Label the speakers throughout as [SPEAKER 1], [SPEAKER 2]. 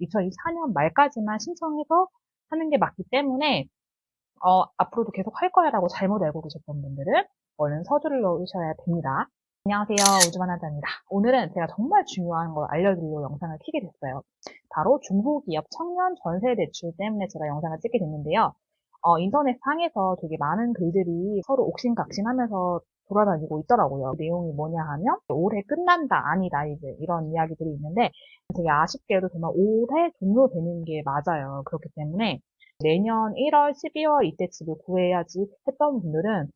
[SPEAKER 1] 2024년 말까지만 신청해서 하는 게 맞기 때문에 앞으로도 계속 할 거야라고 잘못 알고 계셨던 분들은 얼른 서두를 넣으셔야 됩니다. 안녕하세요. 우주만화자입니다. 오늘은 제가 정말 중요한 걸 알려드리려고 영상을 켜게 됐어요. 바로 중소기업 청년 전세 대출 때문에 제가 영상을 찍게 됐는데요. 인터넷 상에서 되게 많은 글들이 서로 옥신각신하면서 돌아다니고 있더라고요. 내용이 뭐냐 하면 올해 끝난다, 아니다, 이제 이런 이야기들이 있는데 되게 아쉽게도 정말 올해 종료되는 게 맞아요. 그렇기 때문에 내년 1월, 12월 이때 집을 구해야지 했던 분들은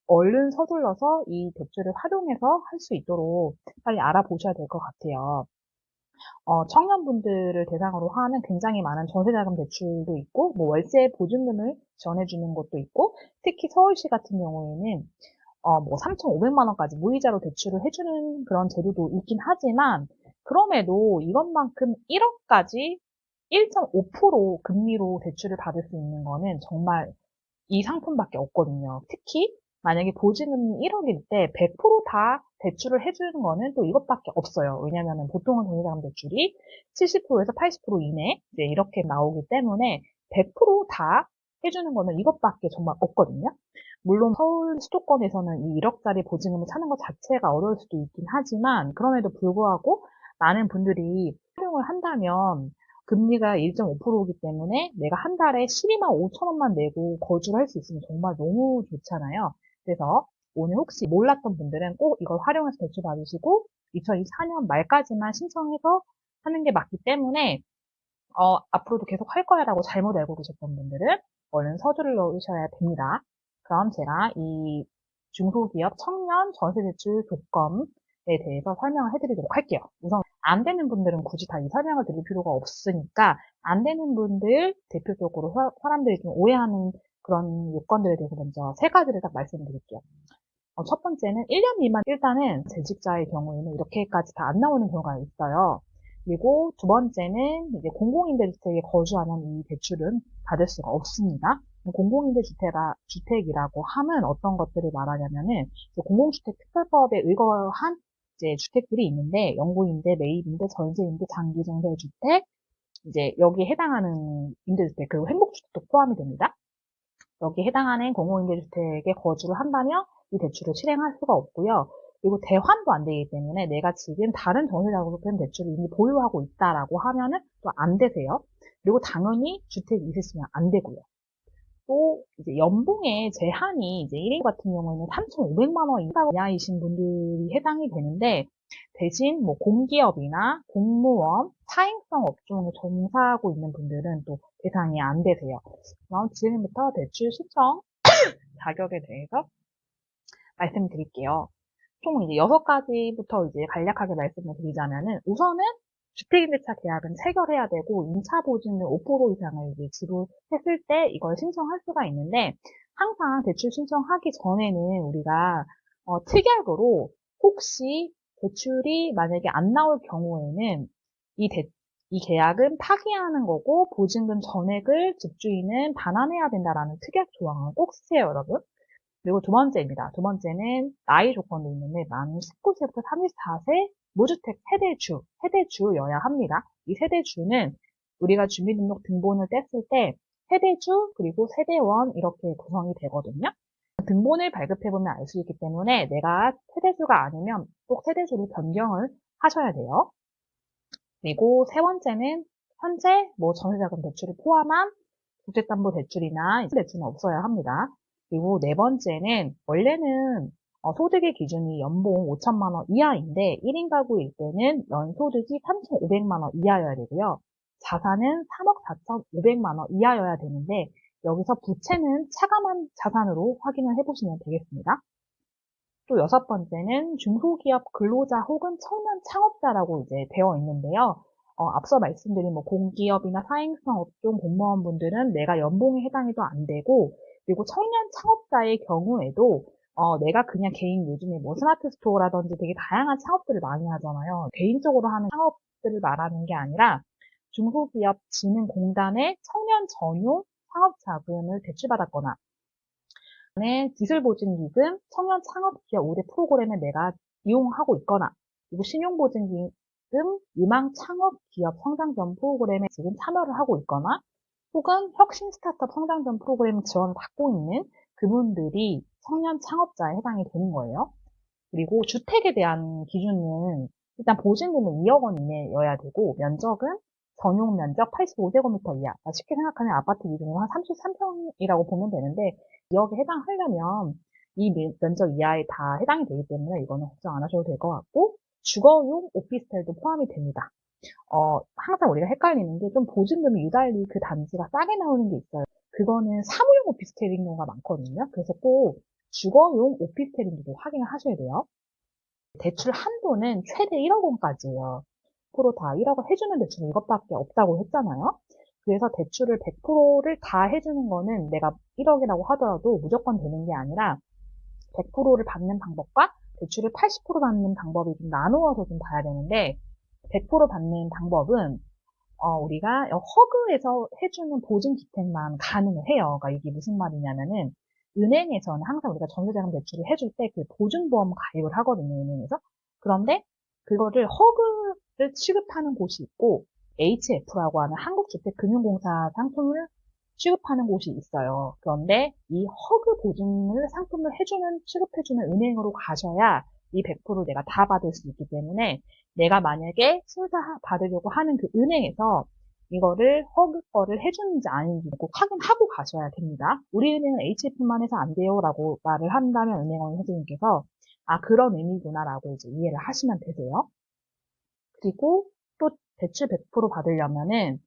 [SPEAKER 1] 얼른 서둘러서 이 대출을 활용해서 할 수 있도록 빨리 알아보셔야 될 것 같아요. 청년분들을 대상으로 하는 굉장히 많은 전세자금 대출도 있고, 뭐 월세 보증금을 지원해주는 것도 있고, 특히 서울시 같은 경우에는 뭐 3,500만 원까지 무이자로 대출을 해주는 그런 제도도 있긴 하지만, 그럼에도 이것만큼 1억까지 1.5% 금리로 대출을 받을 수 있는 거는 정말 이 상품밖에 없거든요. 특히 만약에 보증금이 1억일 때 100%다 대출을 해주는 거는 또 이것밖에 없어요. 왜냐면은 보통은 전세자금 대출이 70%에서 80% 이내 이제 이렇게 나오기 때문에 100%다 해주는 거는 이것밖에 정말 없거든요. 물론 서울 수도권에서는 이 1억짜리 보증금을 찾는 것 자체가 어려울 수도 있긴 하지만 그럼에도 불구하고 많은 분들이 활용을 한다면 금리가 1.5%이기 때문에 내가 한 달에 12만 5천 원만 내고 거주를 할 수 있으면 정말 너무 좋잖아요. 그래서 오늘 혹시 몰랐던 분들은 꼭 이걸 활용해서 대출 받으시고 2024년 말까지만 신청해서 하는 게 맞기 때문에 앞으로도 계속 할 거야라고 잘못 알고 계셨던 분들은 얼른 서두를 넣으셔야 됩니다. 그럼 제가 이 중소기업 청년 전세대출 조건에 대해서 설명을 해드리도록 할게요. 우선 안 되는 분들은 굳이 다 이 설명을 드릴 필요가 없으니까 안 되는 분들 대표적으로 사람들이 좀 오해하는 그런 요건들에 대해서 먼저 세 가지를 딱 말씀드릴게요. 첫 번째는 1년 미만 일단은 재직자의 경우에는 이렇게까지 다 안 나오는 경우가 있어요. 그리고 두 번째는 이제 공공임대주택에 거주하는 이 대출은 받을 수가 없습니다. 공공임대주택이라고 하면 어떤 것들을 말하냐면은 공공주택특별법에 의거한 이제 주택들이 있는데 영구임대, 매입임대, 전세임대, 장기전세주택 이제 여기에 해당하는 임대주택 그리고 행복주택도 포함이 됩니다. 여기에 해당하는 공공임대주택에 거주를 한다면 이 대출을 실행할 수가 없고요. 그리고 대환도 안 되기 때문에 내가 지금 다른 전세자금 대출을 이미 보유하고 있다라고 하면은 또 안 되세요. 그리고 당연히 주택이 있으시면 안 되고요. 또 이제 연봉의 제한이 이제 1인 같은 경우에는 3,500만 원 이하이신 분들이 해당이 되는데 대신 뭐 공기업이나 공무원, 사행성 업종에 종사하고 있는 분들은 또 대상이 안 되세요. 그럼 지금부터 대출 신청 자격에 대해서 말씀드릴게요. 총 이제 6가지부터 이제 간략하게 말씀을 드리자면은 우선은 주택임대차 계약은 체결해야 되고 임차 보증금 5% 이상을 이제 지불했을 때 이걸 신청할 수가 있는데 항상 대출 신청하기 전에는 우리가 특약으로 혹시 대출이 만약에 안 나올 경우에는 이 계약은 파기하는 거고 보증금 전액을 집주인은 반환해야 된다라는 특약 조항을 꼭 쓰세요, 여러분. 그리고 두 번째입니다. 두 번째는 나이 조건도 있는데 만 19세부터 34세 무주택 세대주여야 합니다. 이 세대주는 우리가 주민등록 등본을 뗐을 때 세대주 그리고 세대원 이렇게 구성이 되거든요. 등본을 발급해보면 알 수 있기 때문에 내가 세대주가 아니면 꼭 세대주를 변경을 하셔야 돼요. 그리고 세 번째는 현재 뭐 전세자금 대출을 포함한 주택담보대출이나 대출은 없어야 합니다. 그리고 네 번째는 원래는 소득의 기준이 연봉 5천만 원 이하인데 1인 가구일 때는 연소득이 3,500만 원 이하여야 되고요. 자산은 3억 4,500만 원 이하여야 되는데 여기서 부채는 차감한 자산으로 확인을 해보시면 되겠습니다. 또 여섯 번째는 중소기업 근로자 혹은 청년 창업자라고 이제 되어 있는데요. 앞서 말씀드린 뭐 공기업이나 사행성 업종 공무원분들은 내가 연봉에 해당해도 안 되고, 그리고 청년 창업자의 경우에도 내가 그냥 개인 요즘에 뭐 스마트 스토어라든지 되게 다양한 창업들을 많이 하잖아요. 개인적으로 하는 창업들을 말하는 게 아니라 중소기업 진흥공단의 청년 전용 창업 자금을 대출받았거나 기술보증기금, 청년 창업기업 5대 프로그램을 내가 이용하고 있거나, 그리고 신용보증기금 지금 유망 창업 기업 성장 지원 프로그램에 지금 참여를 하고 있거나 혹은 혁신 스타트업 성장 지원 프로그램 지원을 받고 있는 그분들이 청년 창업자에 해당이 되는 거예요. 그리고 주택에 대한 기준은 일단 보증금은 2억 원 이내여야 되고 면적은 전용 면적 85제곱미터 이하. 쉽게 생각하면 아파트 기준으로 한 33평이라고 보면 되는데 2억에 해당하려면 이 면적 이하에 다 해당이 되기 때문에 이거는 걱정 안 하셔도 될 것 같고 주거용 오피스텔도 포함이 됩니다. 항상 우리가 헷갈리는 게 좀 보증금이 유달리 그 단지가 싸게 나오는 게 있어요. 그거는 사무용 오피스텔인 경우가 많거든요. 그래서 꼭 주거용 오피스텔인지도 확인을 하셔야 돼요. 대출 한도는 최대 1억 원까지예요. 100% 다 1억을 해주는 대출은 이것밖에 없다고 했잖아요. 그래서 대출을 100%를 다 해주는 거는 내가 1억이라고 하더라도 무조건 되는 게 아니라 100%를 받는 방법과 대출을 80% 받는 방법이 좀 나누어서 좀 봐야 되는데 100% 받는 방법은 우리가 허그에서 해주는 보증주택만 가능을 해요. 그러니까 이게 무슨 말이냐면은 은행에서는 항상 우리가 전세자금 대출을 해줄 때 그 보증보험 가입을 하거든요, 은행에서. 그런데 그거를 허그를 취급하는 곳이 있고 HF라고 하는 한국주택금융공사 상품을 취급하는 곳이 있어요. 그런데 이 허그 보증을 상품을 취급해주는 은행으로 가셔야 이 100% 내가 다 받을 수 있기 때문에 내가 만약에 심사 받으려고 하는 그 은행에서 이거를 허그 거를 해주는지 아닌지 꼭 확인하고 가셔야 됩니다. 우리 은행은 HF만 해서 안 돼요 라고 말을 한다면 은행원 선생님께서 그런 의미구나 라고 이제 이해를 하시면 되세요. 그리고 또 대출 100% 받으려면은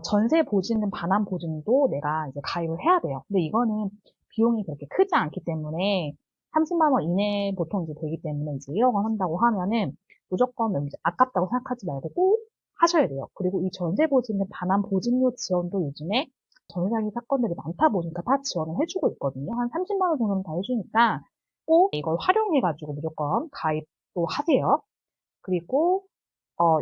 [SPEAKER 1] 전세 보증금 반환 보증도 내가 이제 가입을 해야 돼요. 근데 이거는 비용이 그렇게 크지 않기 때문에 30만 원 이내 보통 이제 되기 때문에 이제 1억 원 한다고 하면은 무조건 이제 아깝다고 생각하지 말고 꼭 하셔야 돼요. 그리고 이 전세 보증금 반환 보증료 지원도 요즘에 전세 사기 사건들이 많다 보니까 다 지원을 해주고 있거든요. 한 30만 원 정도는 다 해주니까 꼭 이걸 활용해가지고 무조건 가입도 하세요. 그리고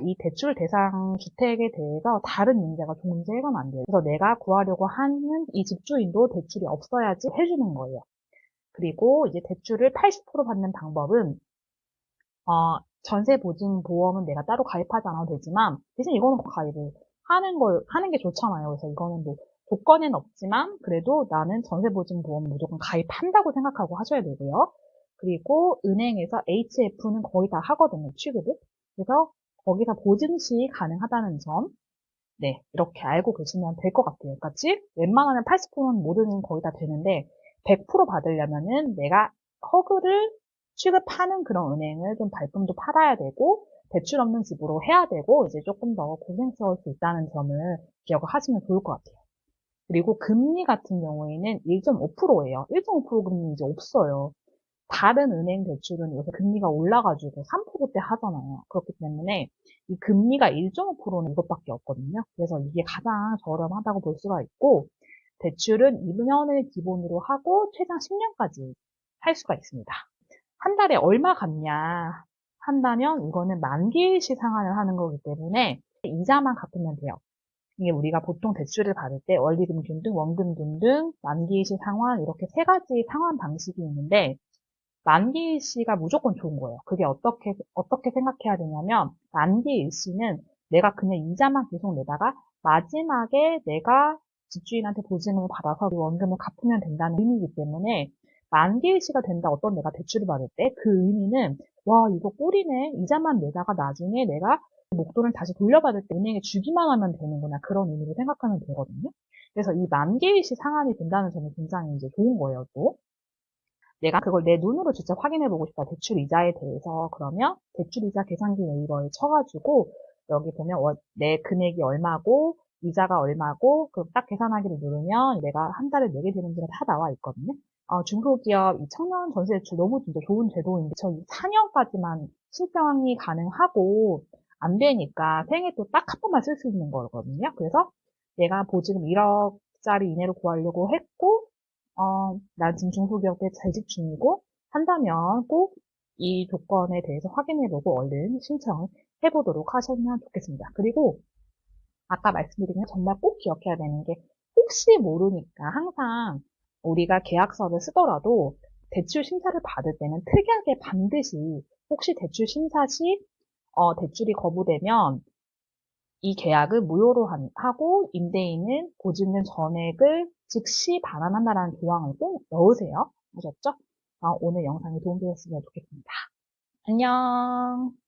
[SPEAKER 1] 이 대출 대상 주택에 대해서 다른 문제가 존재해서는 안 돼요. 그래서 내가 구하려고 하는 이 집주인도 대출이 없어야지 해주는 거예요. 그리고 이제 대출을 80% 받는 방법은 전세 보증 보험은 내가 따로 가입하지 않아도 되지만 대신 이거는 가입을 하는 게 좋잖아요. 그래서 이거는 뭐 조건에는 없지만 그래도 나는 전세 보증 보험 무조건 가입한다고 생각하고 하셔야 되고요. 그리고 은행에서 HF는 거의 다 하거든요, 취급을. 그래서 거기서 보증 시 가능하다는 점, 네, 이렇게 알고 계시면 될 것 같아요. 그러니까 웬만하면 80%는 모든 거의 다 되는데 100% 받으려면은 내가 허그를 취급하는 그런 은행을 좀 발품도 팔아야 되고 대출 없는 집으로 해야 되고 이제 조금 더 고생스러울 수 있다는 점을 기억을 하시면 좋을 것 같아요. 그리고 금리 같은 경우에는 1.5%예요. 1.5% 금리 이제 없어요. 다른 은행 대출은 요새 금리가 올라가지고 3%대 하잖아요. 그렇기 때문에 이 금리가 1.5%는 이것밖에 없거든요. 그래서 이게 가장 저렴하다고 볼 수가 있고 대출은 2년을 기본으로 하고 최장 10년까지 할 수가 있습니다. 한 달에 얼마 갚냐 한다면 이거는 만기일시 상환을 하는 거기 때문에 이자만 갚으면 돼요. 이게 우리가 보통 대출을 받을 때 원리금균 등 원금균 등 만기일시 상환 이렇게 세 가지 상환 방식이 있는데 만기일시가 무조건 좋은 거예요. 그게 어떻게 생각해야 되냐면, 만기일시는 내가 그냥 이자만 계속 내다가, 마지막에 내가 집주인한테 보증금을 받아서 그 원금을 갚으면 된다는 의미이기 때문에, 만기일시가 된다, 어떤 내가 대출을 받을 때, 그 의미는, 와, 이거 꿀이네. 이자만 내다가 나중에 내가 목돈을 다시 돌려받을 때 은행에 주기만 하면 되는구나. 그런 의미로 생각하면 되거든요. 그래서 이 만기일시 상환이 된다는 점이 굉장히 이제 좋은 거예요, 또. 내가 그걸 내 눈으로 직접 확인해 보고 싶다. 대출 이자에 대해서. 그러면 대출 이자 계산기 네이버에 쳐가지고 여기 보면 내 금액이 얼마고 이자가 얼마고 딱 계산하기를 누르면 내가 한 달에 내게 되는지가 다 나와 있거든요. 중소기업 이 청년 전세 대출 너무 진짜 좋은 제도인데 저 4년까지만 신청이 가능하고 안 되니까 생애 또 딱 한 번만 쓸 수 있는 거거든요. 그래서 내가 보증금 1억짜리 이내로 구하려고 했고 난 지금 중소기업에 재직 중이고 한다면 꼭 이 조건에 대해서 확인해보고 얼른 신청을 해보도록 하셨으면 좋겠습니다. 그리고 아까 말씀드린 게 정말 꼭 기억해야 되는 게 혹시 모르니까 항상 우리가 계약서를 쓰더라도 대출 심사를 받을 때는 특이하게 반드시 혹시 대출 심사 시 대출이 거부되면 이 계약을 무효로 하고 임대인은 보증금 전액을 즉시 반환한다라는 조항을 꼭 넣으세요. 아셨죠? 오늘 영상이 도움되셨으면 좋겠습니다. 안녕.